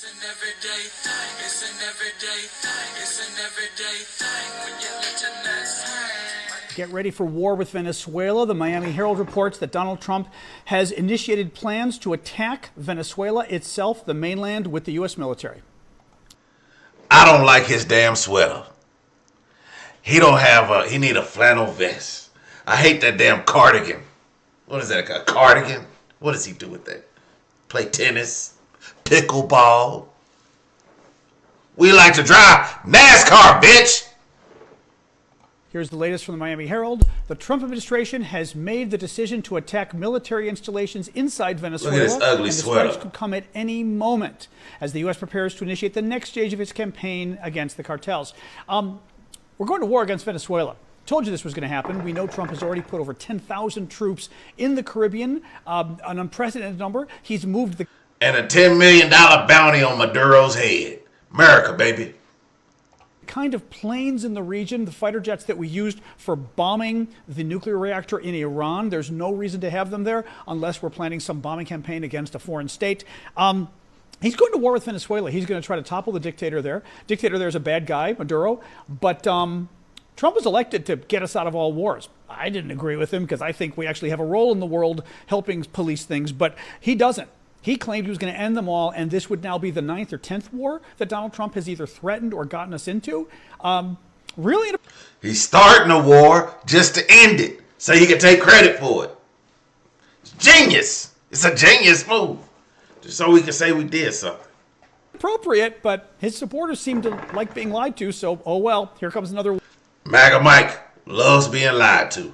It's an everyday thing. It's an everyday thing. It's an everyday thing when you let your nuts hang. Get ready for war with Venezuela. The Miami Herald reports that Donald Trump has initiated plans to attack Venezuela itself, the mainland, with the U.S. military. I don't like his damn sweater. He need a flannel vest. I hate that damn cardigan. What is that, a cardigan? What does he do with that? Play tennis? Pickleball? We like to drive NASCAR, bitch! Here's the latest from the Miami Herald. The Trump administration has made the decision to attack military installations inside Venezuela. Look at this ugly and the sweater. strikes could come at any moment as the U.S. prepares to initiate the next stage of its campaign against the cartels. We're going to war against Venezuela. Told you this was going to happen. We know Trump has already put over 10,000 troops in the Caribbean, an unprecedented number. He's moved the... And a $10 million bounty on Maduro's head. America, baby. kind of planes in the region, the fighter jets that we used for bombing the nuclear reactor in Iran. There's no reason to have them there unless we're planning some bombing campaign against a foreign state. He's going to war with Venezuela. He's going to try to topple the dictator there. Dictator there is a bad guy, Maduro. But Trump was elected to get us out of all wars. I didn't agree with him because I think we actually have a role in the world helping police things, but he doesn't. He claimed he was going to end them all, and this would now be the 9th or 10th war that Donald Trump has either threatened or gotten us into. Really? He's starting a war just to end it, so he can take credit for it. It's genius. It's a genius move, just so we can say we did something. Appropriate, but his supporters seem to like being lied to, so oh well, here comes another. MAGA Mike loves being lied to.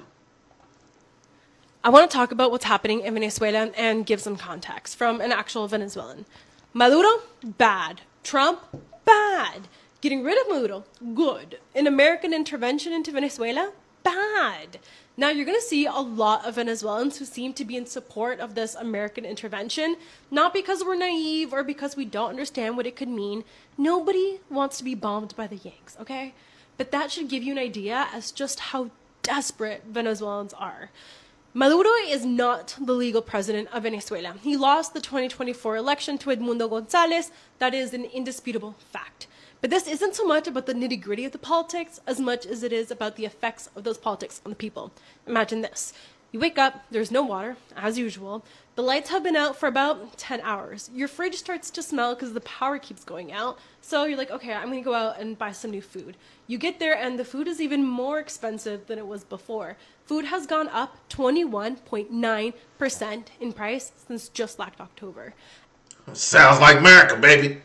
I want to talk about what's happening in Venezuela and give some context from an actual Venezuelan. Maduro, bad. Trump, bad. Getting rid of Maduro, good. An American intervention into Venezuela, bad. Now you're going to see a lot of Venezuelans who seem to be in support of this American intervention, not because we're naive or because we don't understand what it could mean. Nobody wants to be bombed by the Yanks, okay? But that should give you an idea as just how desperate Venezuelans are. Maduro is not the legal president of Venezuela. He lost the 2024 election to Edmundo Gonzalez. That is an indisputable fact. But this isn't so much about the nitty-gritty of the politics as much as it is about the effects of those politics on the people. Imagine this. You wake up, there's no water, as usual. The lights have been out for about 10 hours. Your fridge starts to smell because the power keeps going out. So you're like, okay, I'm going to go out and buy some new food. You get there and the food is even more expensive than it was before. Food has gone up 21.9% in price since just last October. Sounds like America, baby.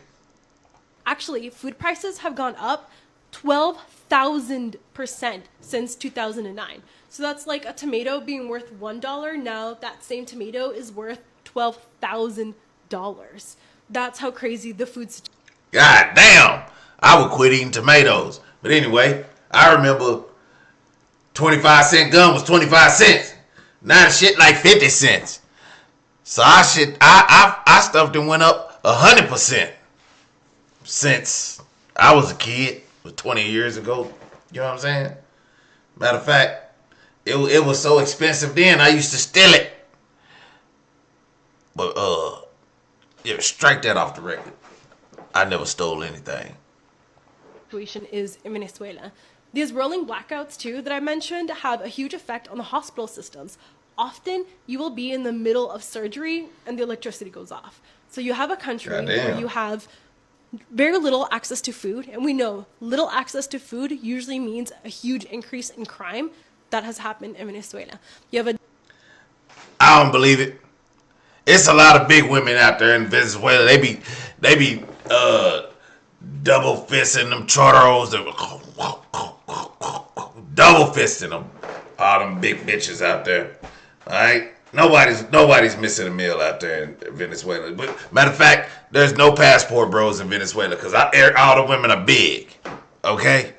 Actually, food prices have gone up 12,000% since 2009. So that's like a tomato being worth $1. Now that same tomato is worth $12,000. That's how crazy the food situation. God damn, I would quit eating tomatoes. But anyway, I remember 25-cent gum was 25 cents. Now the shit like 50 cents. So I stuffed and went up 100% since I was a kid, 20 years ago. You know what I'm saying? Matter of fact, it was so expensive then, I used to steal it. But, yeah, strike that off the record. I never stole anything. Situation is in Venezuela. These rolling blackouts, too, that I mentioned have a huge effect on the hospital systems. Often, you will be in the middle of surgery and the electricity goes off. So you have a country where you have very little access to food, and we know little access to food usually means a huge increase in crime. That has happened in Venezuela. You have I don't believe it. It's a lot of big women out there in Venezuela. They be double fisting them chorros, double fisting them. All them big bitches out there. All right, nobody's missing a meal out there in Venezuela. But matter of fact, there's no passport bros in Venezuela because all the women are big. Okay.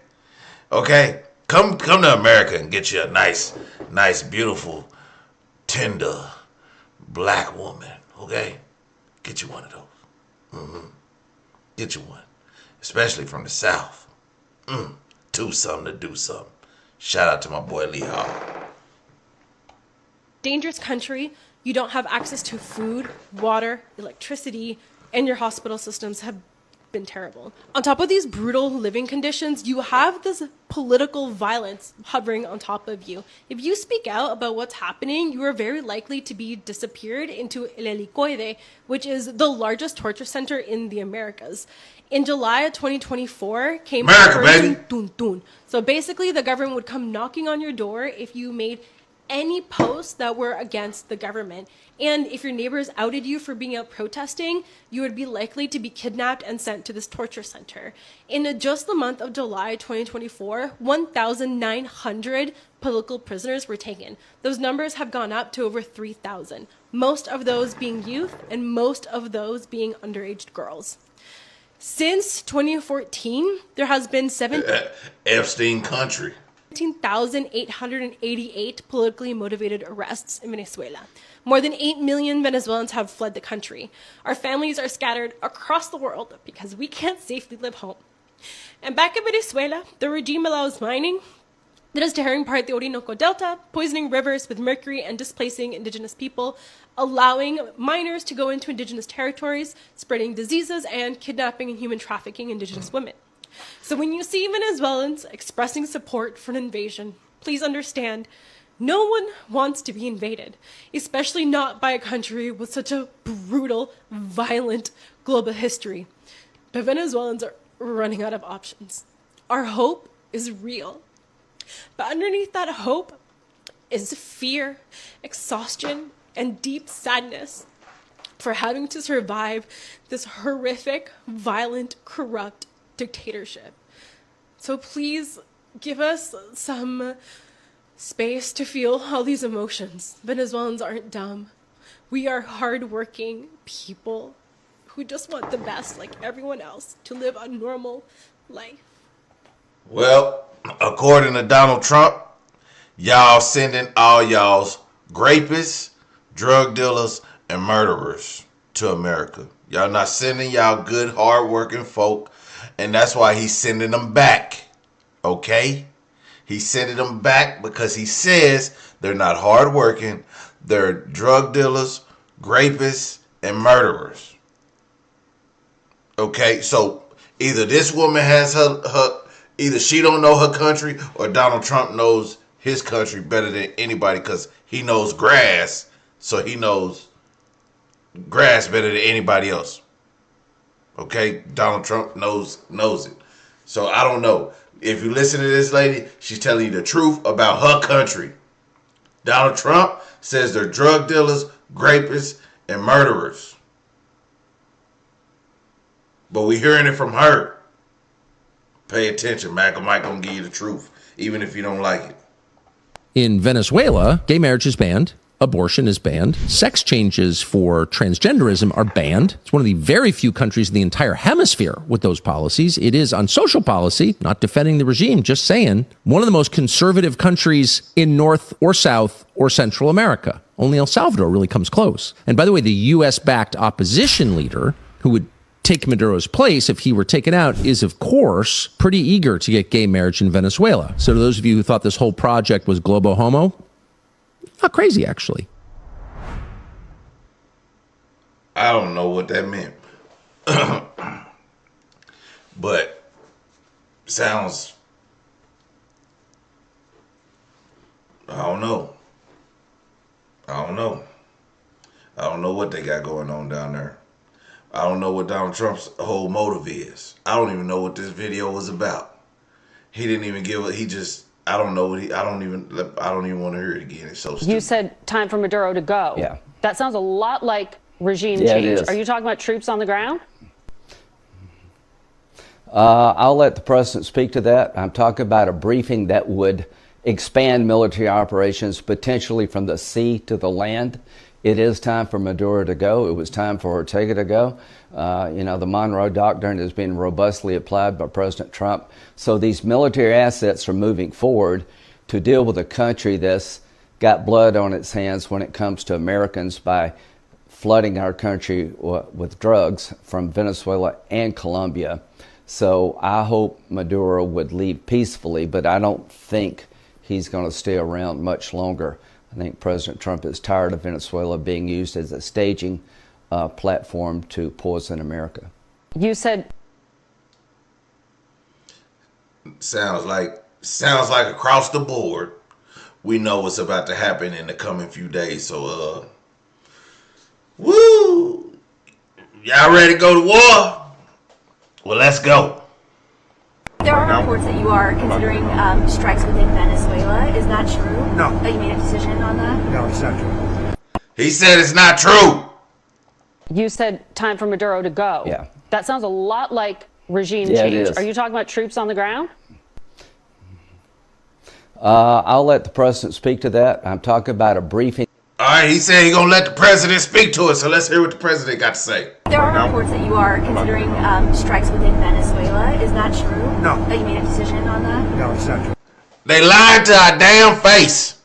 Come to America and get you a nice, beautiful, tender black woman. Okay, get you one of those. Get you one, especially from the South. Do something to do something. Shout out to my boy Lee Hall. dangerous country. You don't have access to food, water, electricity, and your hospital systems have been terrible. On top of these brutal living conditions, you have this political violence hovering on top of you. If you speak out about what's happening, you are very likely to be disappeared into El Helicoide, which is the largest torture center in the Americas. In July of 2024 came America, Operation baby. Tun Tun. So basically, the government would come knocking on your door if you made any posts that were against the government. And if your neighbors outed you for being out protesting, you would be likely to be kidnapped and sent to this torture center. In just the month of July 2024, 1,900 political prisoners were taken. Those numbers have gone up to over 3,000, most of those being youth and most of those being underage girls. Since 2014, there has been Epstein country. 17,888 politically motivated arrests in Venezuela. More than 8 million Venezuelans have fled the country. Our families are scattered across the world because we can't safely live home. And back in Venezuela, the regime allows mining that is tearing apart the Orinoco Delta, poisoning rivers with mercury and displacing indigenous people, allowing miners to go into indigenous territories, spreading diseases, and kidnapping and human trafficking indigenous women. So when you see Venezuelans expressing support for an invasion, please understand, no one wants to be invaded, especially not by a country with such a brutal, violent global history. But Venezuelans are running out of options. Our hope is real. But underneath that hope is fear, exhaustion, and deep sadness for having to survive this horrific, violent, corrupt dictatorship. So please give us some space to feel all these emotions. Venezuelans aren't dumb. We are hardworking people who just want the best, like everyone else, to live a normal life. Well, according to Donald Trump, y'all sending all y'all's rapists, drug dealers, and murderers to America. Y'all not sending y'all good, hard-working folk, and that's why he's sending them back. Okay? He's sending them back because he says they're not hard-working, they're drug dealers, rapists, and murderers. Okay? So either this woman has either she don't know her country or Donald Trump knows his country better than anybody because he knows grass, so he knows grass better than anybody else. Okay? Donald Trump knows it. So I don't know. If you listen to this lady, she's telling you the truth about her country. Donald Trump says they're drug dealers, rapists, and murderers. But we're hearing it from her. Pay attention. Malcolm Mike gonna give you the truth, even if you don't like it. In Venezuela, gay marriage is banned. Abortion is banned. Sex changes for transgenderism are banned. It's one of the very few countries in the entire hemisphere with those policies. It is on social policy, not defending the regime, just saying, one of the most conservative countries in North or South or Central America. Only El Salvador really comes close. And by the way, the U.S.-backed opposition leader who would take Maduro's place if he were taken out is, of course, pretty eager to get gay marriage in Venezuela. So to those of you who thought this whole project was globo homo, not crazy, actually. I don't know what that meant. But sounds, I don't know. I don't know what they got going on down there. I don't know what Donald Trump's whole motive is. I don't even know what this video was about. He didn't even give it. He just, I don't know what I don't even want to hear it again. It's so stupid. You said time for Maduro to go. Yeah. That sounds a lot like regime Yeah, it change. is. Are you talking about troops on the ground? I'll let the president speak to that. I'm talking about a briefing that would expand military operations potentially from the sea to the land. It is time for Maduro to go. It was time for Ortega to go. The Monroe Doctrine has been robustly applied by President Trump. So these military assets are moving forward to deal with a country that's got blood on its hands when it comes to Americans by flooding our country with drugs from Venezuela and Colombia. So I hope Maduro would leave peacefully, but I don't think he's going to stay around much longer. I think President Trump is tired of Venezuela being used as a staging platform to poison America. You said Sounds like across the board, we know what's about to happen in the coming few days. So, woo! Y'all ready to go to war? Well, let's go. There are reports that you are considering strikes within Venezuela. Is that true? No. That you made a decision on that? No, it's not true. He said it's not true. you said time for Maduro to go. Yeah. That sounds a lot like regime Yeah, it change. is. Are you talking about troops on the ground? I'll let the president speak to that. I'm talking about a briefing. All right, he said he's going to let the president speak to us, so let's hear what the president got to say. There are reports that you are considering strikes within Venezuela. Is that true? No. That you made a decision on that? No, it's not true. They lied to our damn face.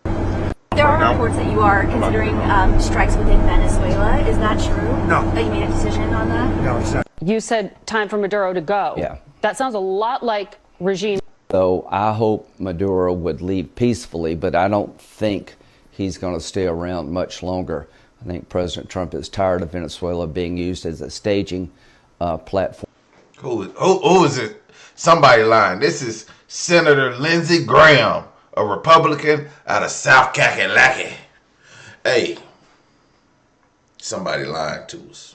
There are reports that you are considering strikes within Venezuela. Is that true? No. That you made a decision on that? No, it's not. You said time for Maduro to go. Yeah. That sounds a lot like regime. Though I hope Maduro would leave peacefully, but I don't think he's going to stay around much longer. I think President Trump is tired of Venezuela being used as a staging platform. Who is it? Somebody lying. This is Senator Lindsey Graham, a Republican out of South Kakalaki. Hey, somebody lying to us.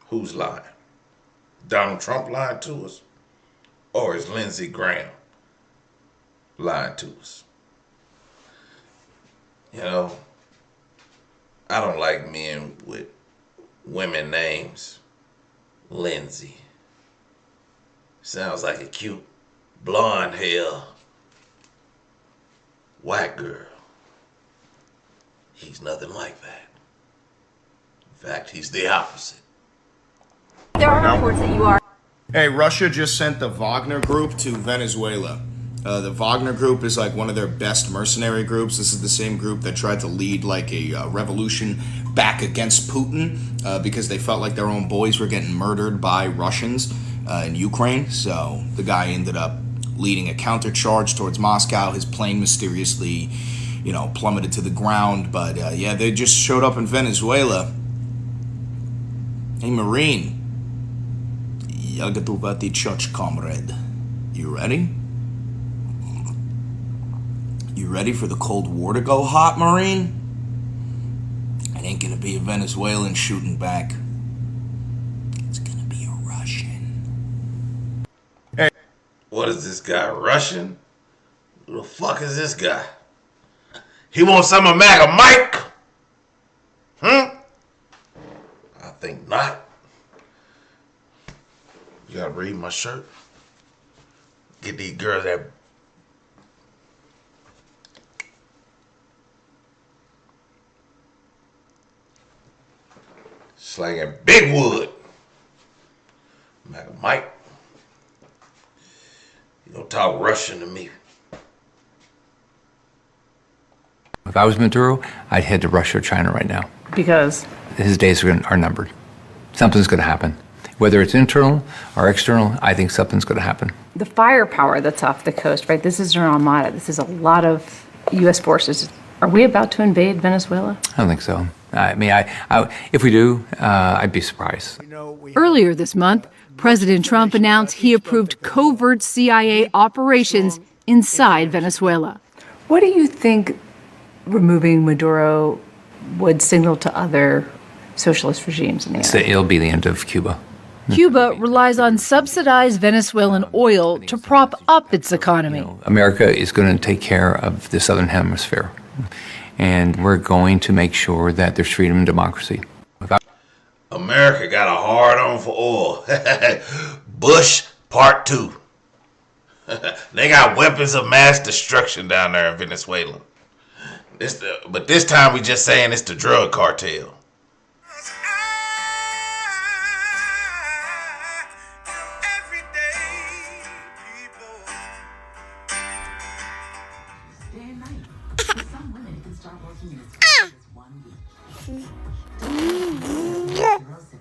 Who's lying? Donald Trump lying to us? Or is Lindsey Graham lying to us? You know, I don't like men with women names. Lindsay. Sounds like a cute blonde hair white girl. He's nothing like that. In fact, he's the opposite. There are reports that you are. Hey, Russia just sent the Wagner Group to Venezuela. The Wagner Group is like one of their best mercenary groups. This is the same group that tried to lead like a revolution back against Putin because they felt like their own boys were getting murdered by Russians in Ukraine. So the guy ended up leading a countercharge towards Moscow. His plane mysteriously, plummeted to the ground. But yeah, they just showed up in Venezuela. Hey, Marine. Yagatuvati Church, comrade. You ready? You ready for the Cold War to go hot, Marine? It ain't gonna be a Venezuelan shooting back. It's gonna be a Russian. Hey. What is this guy, Russian? Who the fuck is this guy? He wants some of MAGA Mike? I think not. You gotta read my shirt. Get these girls that slanging big wood. Mike, you don't talk Russian to me. If I was Maduro, I'd head to Russia or China right now. Because? His days are numbered. Something's going to happen. Whether it's internal or external, I think something's going to happen. The firepower that's off the coast, right? This is an armada. This is a lot of U.S. forces. Are we about to invade Venezuela? I don't think so. I mean, if we do, I'd be surprised. Earlier this month, President Trump announced he approved covert CIA operations inside Venezuela. What do you think removing Maduro would signal to other socialist regimes in the area? It'll be the end of Cuba. Cuba relies on subsidized Venezuelan oil to prop up its economy. America is going to take care of the Southern Hemisphere. And we're going to make sure that there's freedom and democracy. America got a hard on for oil. Bush Part 2. They got weapons of mass destruction down there in Venezuela. But this time we just saying it's the drug cartel.